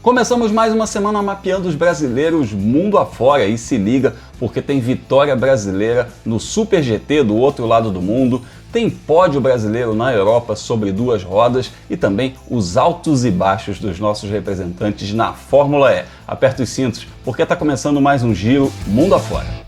Começamos mais uma semana mapeando os brasileiros mundo afora e se liga porque tem vitória brasileira no Super GT do outro lado do mundo, tem pódio brasileiro na Europa sobre duas rodas e também os altos e baixos dos nossos representantes na Fórmula E. Aperta os cintos porque está começando mais um giro mundo afora.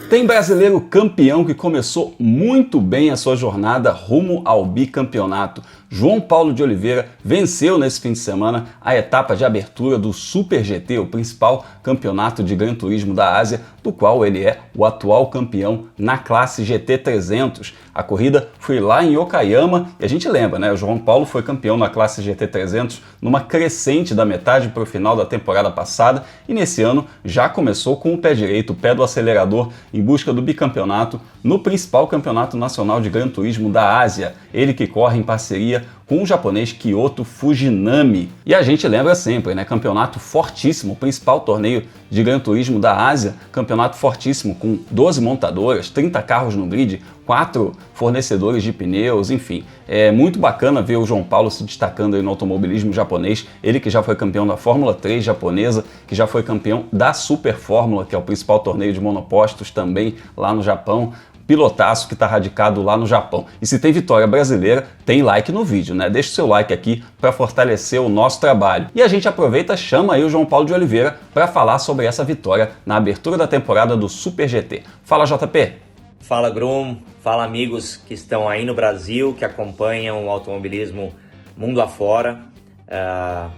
Tem brasileiro campeão que começou muito bem a sua jornada rumo ao bicampeonato. João Paulo de Oliveira venceu nesse fim de semana a etapa de abertura do Super GT, o principal campeonato de Gran Turismo da Ásia, do qual ele é o atual campeão na classe GT300. A corrida foi lá em Okayama e a gente lembra, né? O João Paulo foi campeão na classe GT300 numa crescente da metade para o final da temporada passada e nesse ano já começou com o pé direito, o pé do acelerador, em busca do bicampeonato no principal campeonato nacional de Gran Turismo da Ásia. Ele que corre em parceria com o japonês Kyoto Fujinami. E a gente lembra sempre, né? Campeonato fortíssimo, o principal torneio de Gran Turismo da Ásia, campeonato fortíssimo com 12 montadoras, 30 carros no grid, 4 fornecedores de pneus, enfim. É muito bacana ver o João Paulo se destacando aí no automobilismo japonês, ele que já foi campeão da Fórmula 3 japonesa, que já foi campeão da Super Fórmula, que é o principal torneio de monopostos também lá no Japão. Pilotaço que está radicado lá no Japão. E se tem vitória brasileira, tem like no vídeo, né? Deixa o seu like aqui para fortalecer o nosso trabalho. E a gente aproveita e chama aí o João Paulo de Oliveira para falar sobre essa vitória na abertura da temporada do Super GT. Fala, JP! Fala, Grum! Fala, amigos que estão aí no Brasil, que acompanham o automobilismo mundo afora.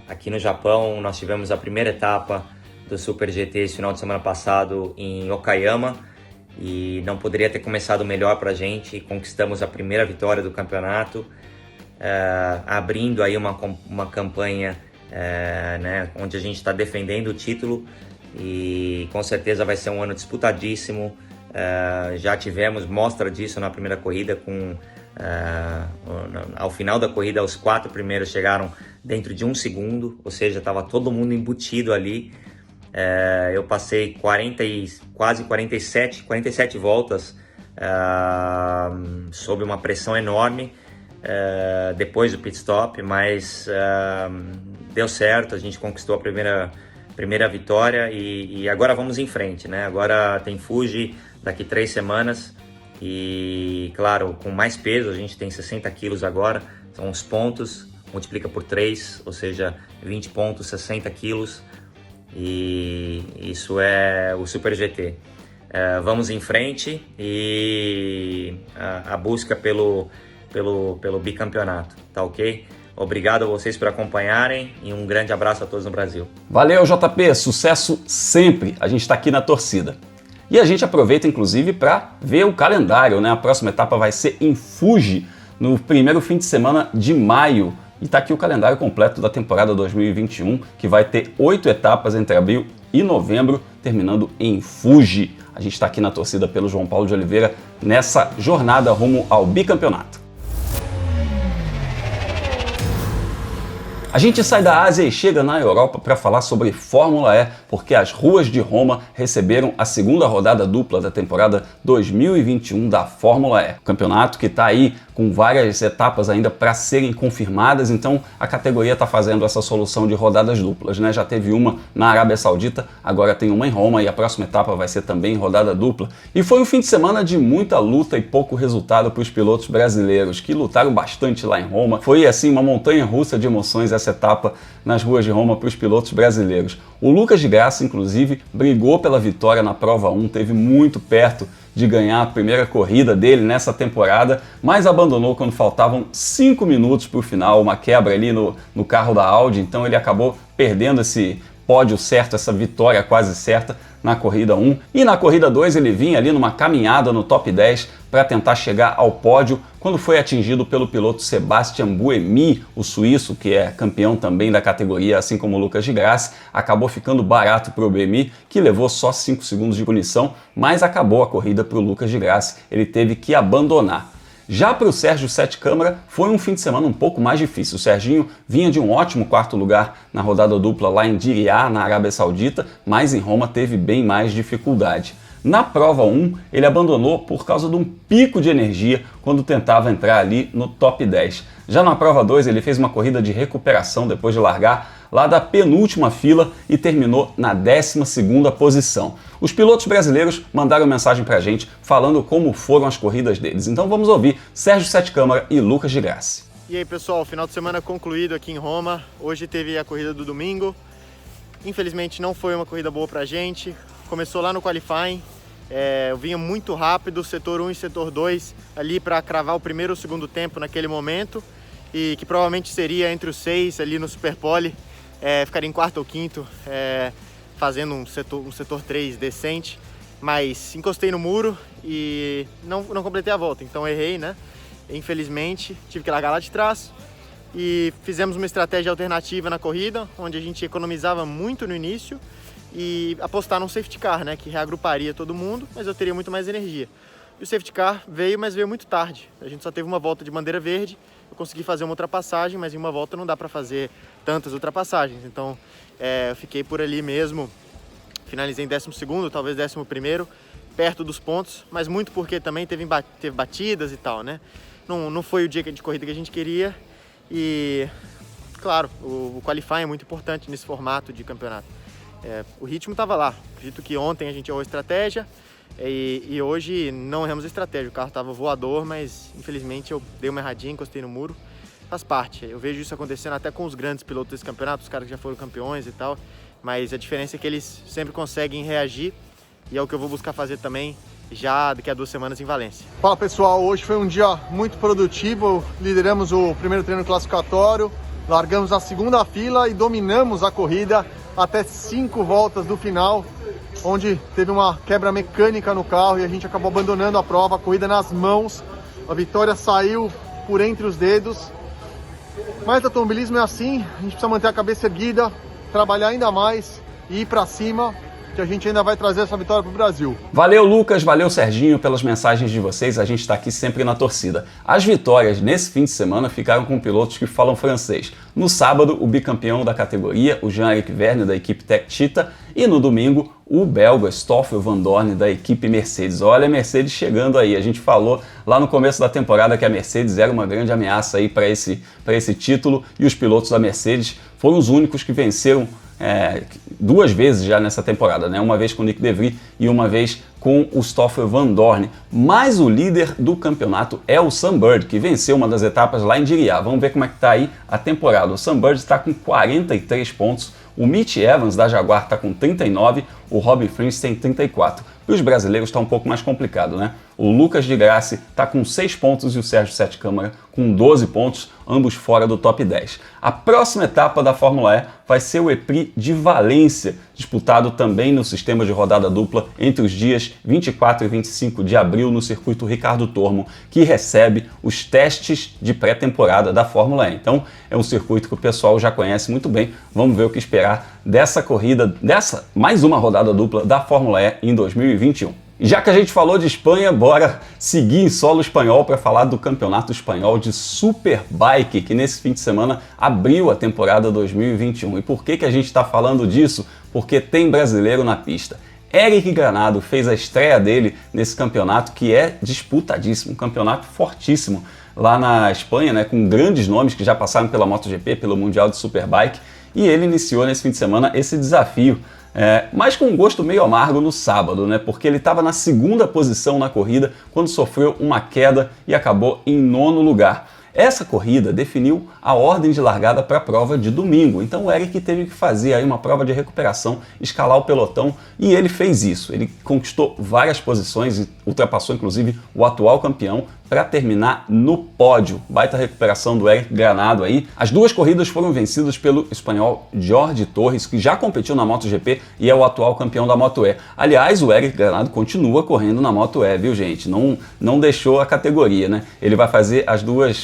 Aqui no Japão, nós tivemos a primeira etapa do Super GT esse final de semana passado em Okayama. E não poderia ter começado melhor para a gente. Conquistamos a primeira vitória do campeonato, abrindo aí uma campanha né, onde a gente está defendendo o título e com certeza vai ser um ano disputadíssimo. Já tivemos mostra disso na primeira corrida, ao final da corrida os 4 primeiros chegaram dentro de 1 segundo, ou seja, estava todo mundo embutido ali. Eu passei quase 47 voltas sob uma pressão enorme depois do pit stop, mas deu certo, a gente conquistou a primeira vitória e agora vamos em frente, né? Agora tem Fuji daqui 3 semanas e, claro, com mais peso, a gente tem 60 quilos agora, são os pontos, multiplica por 3, ou seja, 20 pontos, 60 quilos. E isso é o Super GT. Vamos em frente e a busca pelo bicampeonato, tá ok? Obrigado a vocês por acompanharem e um grande abraço a todos no Brasil. Valeu, JP, sucesso sempre, a gente está aqui na torcida. E a gente aproveita inclusive para ver o calendário, né? A próxima etapa vai ser em Fuji, no primeiro fim de semana de maio. E está aqui o calendário completo da temporada 2021, que vai ter 8 etapas entre abril e novembro, terminando em Fuji. A gente está aqui na torcida pelo João Paulo de Oliveira nessa jornada rumo ao bicampeonato. A gente sai da Ásia e chega na Europa para falar sobre Fórmula E, porque as ruas de Roma receberam a segunda rodada dupla da temporada 2021 da Fórmula E. O campeonato que está aí com várias etapas ainda para serem confirmadas, então a categoria está fazendo essa solução de rodadas duplas, né? Já teve uma na Arábia Saudita, agora tem uma em Roma e a próxima etapa vai ser também rodada dupla. E foi um fim de semana de muita luta e pouco resultado para os pilotos brasileiros, que lutaram bastante lá em Roma. Foi assim uma montanha-russa de emoções essa etapa nas ruas de Roma para os pilotos brasileiros. O Lucas de Grassi, inclusive, brigou pela vitória na prova 1, teve muito perto de ganhar a primeira corrida dele nessa temporada, mas abandonou quando faltavam 5 minutos para o final, uma quebra ali no carro da Audi, então ele acabou perdendo esse pódio certo, essa vitória quase certa na corrida 1. E na corrida 2 ele vinha ali numa caminhada no top 10 para tentar chegar ao pódio, quando foi atingido pelo piloto Sebastian Buemi, o suíço, que é campeão também da categoria, assim como o Lucas de Grassi. Acabou ficando barato para o Buemi, que levou só 5 segundos de punição, mas acabou a corrida para o Lucas de Grassi, ele teve que abandonar. Já para o Sérgio Sete Câmara, foi um fim de semana um pouco mais difícil. O Serginho vinha de um ótimo quarto lugar na rodada dupla lá em Diriyah, na Arábia Saudita, mas em Roma teve bem mais dificuldade. Na prova 1, ele abandonou por causa de um pico de energia quando tentava entrar ali no top 10. Já na prova 2, ele fez uma corrida de recuperação depois de largar lá da penúltima fila e terminou na 12ª posição. Os pilotos brasileiros mandaram mensagem pra gente falando como foram as corridas deles. Então vamos ouvir Sérgio Sete Câmara e Lucas de Grassi. E aí pessoal, final de semana concluído aqui em Roma. Hoje teve a corrida do domingo. Infelizmente não foi uma corrida boa pra gente. Começou lá no qualifying. Eu vinha muito rápido, setor 1 e setor 2, ali para cravar o primeiro ou segundo tempo naquele momento. E que provavelmente seria entre os 6 ali no Superpole. Ficaria em quarto ou quinto, fazendo um setor 3 decente, mas encostei no muro e não completei a volta, então errei, né? Infelizmente, tive que largar lá de trás e fizemos uma estratégia alternativa na corrida, onde a gente economizava muito no início e apostar num safety car, né? Que reagruparia todo mundo, mas eu teria muito mais energia. E o safety car veio, mas veio muito tarde. A gente só teve uma volta de bandeira verde. Eu consegui fazer uma ultrapassagem, mas em uma volta não dá para fazer tantas ultrapassagens. Então, eu fiquei por ali mesmo. Finalizei em 12º, talvez 11º, perto dos pontos, mas muito porque também teve batidas e tal, né? Não foi o dia de corrida que a gente queria. E, claro, o qualifying é muito importante nesse formato de campeonato. O ritmo estava lá. Acredito que ontem a gente errou a estratégia. E hoje não erramos a estratégia, o carro estava voador, mas infelizmente eu dei uma erradinha, encostei no muro, faz parte. Eu vejo isso acontecendo até com os grandes pilotos desse campeonato, os caras que já foram campeões e tal, mas a diferença é que eles sempre conseguem reagir e é o que eu vou buscar fazer também já daqui a 2 semanas em Valência. Fala pessoal, hoje foi um dia muito produtivo, lideramos o primeiro treino classificatório, largamos a segunda fila e dominamos a corrida até 5 voltas do final, onde teve uma quebra mecânica no carro e a gente acabou abandonando a prova, a corrida nas mãos. A vitória saiu por entre os dedos. Mas automobilismo é assim, a gente precisa manter a cabeça erguida, trabalhar ainda mais e ir para cima, que a gente ainda vai trazer essa vitória para o Brasil. Valeu, Lucas, valeu, Serginho, pelas mensagens de vocês, a gente está aqui sempre na torcida. As vitórias nesse fim de semana ficaram com pilotos que falam francês. No sábado, o bicampeão da categoria, o Jean-Eric Vergne, da equipe Tech Cheetah, e no domingo, o belga Stoffel Vandoorne, da equipe Mercedes. Olha a Mercedes chegando aí, a gente falou lá no começo da temporada que a Mercedes era uma grande ameaça aí para esse título, e os pilotos da Mercedes foram os únicos que venceram 2 vezes já nessa temporada, né? Uma vez com o Nick De Vries e uma vez com o Stoffel Vandoorne. Mas o líder do campeonato é o Sam Bird, que venceu uma das etapas lá em Diriyah. Vamos ver como é que tá aí a temporada. O Sam Bird está com 43 pontos, o Mitch Evans da Jaguar está com 39, o Robin Fries tem 34. Para os brasileiros está um pouco mais complicado, né? O Lucas de Grassi está com 6 pontos e o Sérgio Sete Câmara com 12 pontos, ambos fora do top 10. A próxima etapa da Fórmula E vai ser o EPRI de Valência, disputado também no sistema de rodada dupla entre os dias 24 e 25 de abril no circuito Ricardo Tormo, que recebe os testes de pré-temporada da Fórmula E. Então é um circuito que o pessoal já conhece muito bem. Vamos ver o que esperar dessa corrida, mais uma rodada dupla da Fórmula E em 2021. Já que a gente falou de Espanha, bora seguir em solo espanhol para falar do Campeonato Espanhol de Superbike, que nesse fim de semana abriu a temporada 2021. E por que a gente está falando disso? Porque tem brasileiro na pista. Eric Granado fez a estreia dele nesse campeonato, que é disputadíssimo, um campeonato fortíssimo lá na Espanha, né, com grandes nomes que já passaram pela MotoGP, pelo Mundial de Superbike, e ele iniciou nesse fim de semana esse desafio, mas com um gosto meio amargo no sábado, né, porque ele estava na 2ª posição na corrida quando sofreu uma queda e acabou em 9º lugar. Essa corrida definiu a ordem de largada para a prova de domingo, então o Eric teve que fazer aí uma prova de recuperação, escalar o pelotão, e ele fez isso. Ele conquistou várias posições e ultrapassou inclusive o atual campeão para terminar no pódio. Baita recuperação do Eric Granado aí. As 2 corridas foram vencidas pelo espanhol Jorge Torres, que já competiu na MotoGP e é o atual campeão da Moto E. Aliás, o Eric Granado continua correndo na Moto E, viu gente? Não deixou a categoria, né? Ele vai fazer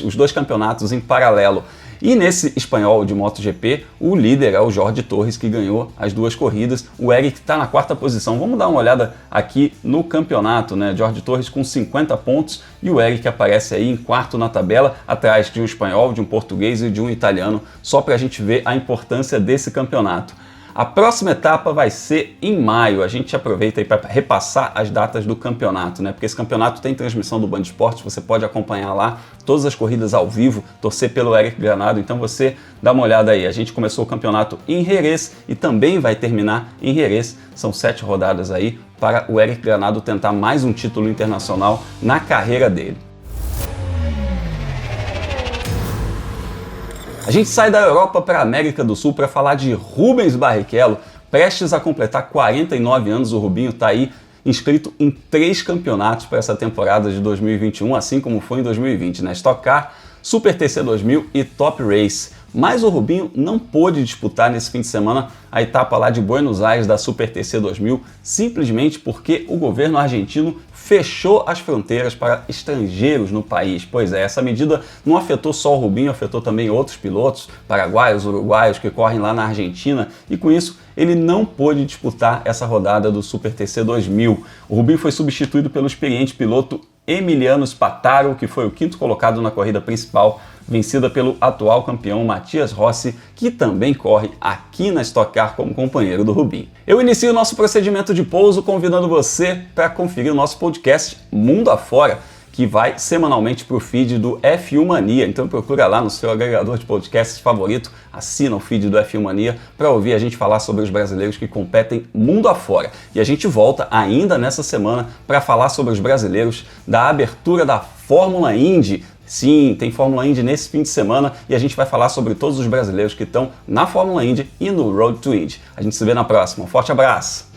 os 2 campeonatos em paralelo. E nesse espanhol de MotoGP, o líder é o Jorge Torres, que ganhou as 2 corridas. O Eric está na 4ª posição. Vamos dar uma olhada aqui no campeonato, né? Jorge Torres com 50 pontos e o Eric aparece aí em 4º na tabela, atrás de um espanhol, de um português e de um italiano, só para a gente ver a importância desse campeonato. A próxima etapa vai ser em maio. A gente aproveita aí para repassar as datas do campeonato, né? Porque esse campeonato tem transmissão do Band Esportes, você pode acompanhar lá todas as corridas ao vivo, torcer pelo Eric Granado, então você dá uma olhada aí. A gente começou o campeonato em Jerez e também vai terminar em Jerez. São 7 rodadas aí para o Eric Granado tentar mais um título internacional na carreira dele. A gente sai da Europa para a América do Sul para falar de Rubens Barrichello, prestes a completar 49 anos. O Rubinho está aí inscrito em 3 campeonatos para essa temporada de 2021, assim como foi em 2020, né? Stock Car, Super TC 2000 e Top Race. Mas o Rubinho não pôde disputar nesse fim de semana a etapa lá de Buenos Aires da Super TC 2000, simplesmente porque o governo argentino fechou as fronteiras para estrangeiros no país. Pois é, essa medida não afetou só o Rubinho, afetou também outros pilotos, paraguaios, uruguaios, que correm lá na Argentina, e com isso ele não pôde disputar essa rodada do Super TC 2000. O Rubinho foi substituído pelo experiente piloto Emiliano Spataro, que foi o 5º colocado na corrida principal, vencida pelo atual campeão Matias Rossi, que também corre aqui na Stock Car como companheiro do Rubinho. Eu inicio o nosso procedimento de pouso convidando você para conferir o nosso podcast Mundo Afora, que vai semanalmente para o feed do F1 Mania. Então procura lá no seu agregador de podcasts favorito, assina o feed do F1 Mania para ouvir a gente falar sobre os brasileiros que competem mundo afora. E a gente volta ainda nessa semana para falar sobre os brasileiros da abertura da Fórmula Indy. Sim, tem Fórmula Indy nesse fim de semana e a gente vai falar sobre todos os brasileiros que estão na Fórmula Indy e no Road to Indy. A gente se vê na próxima. Um forte abraço!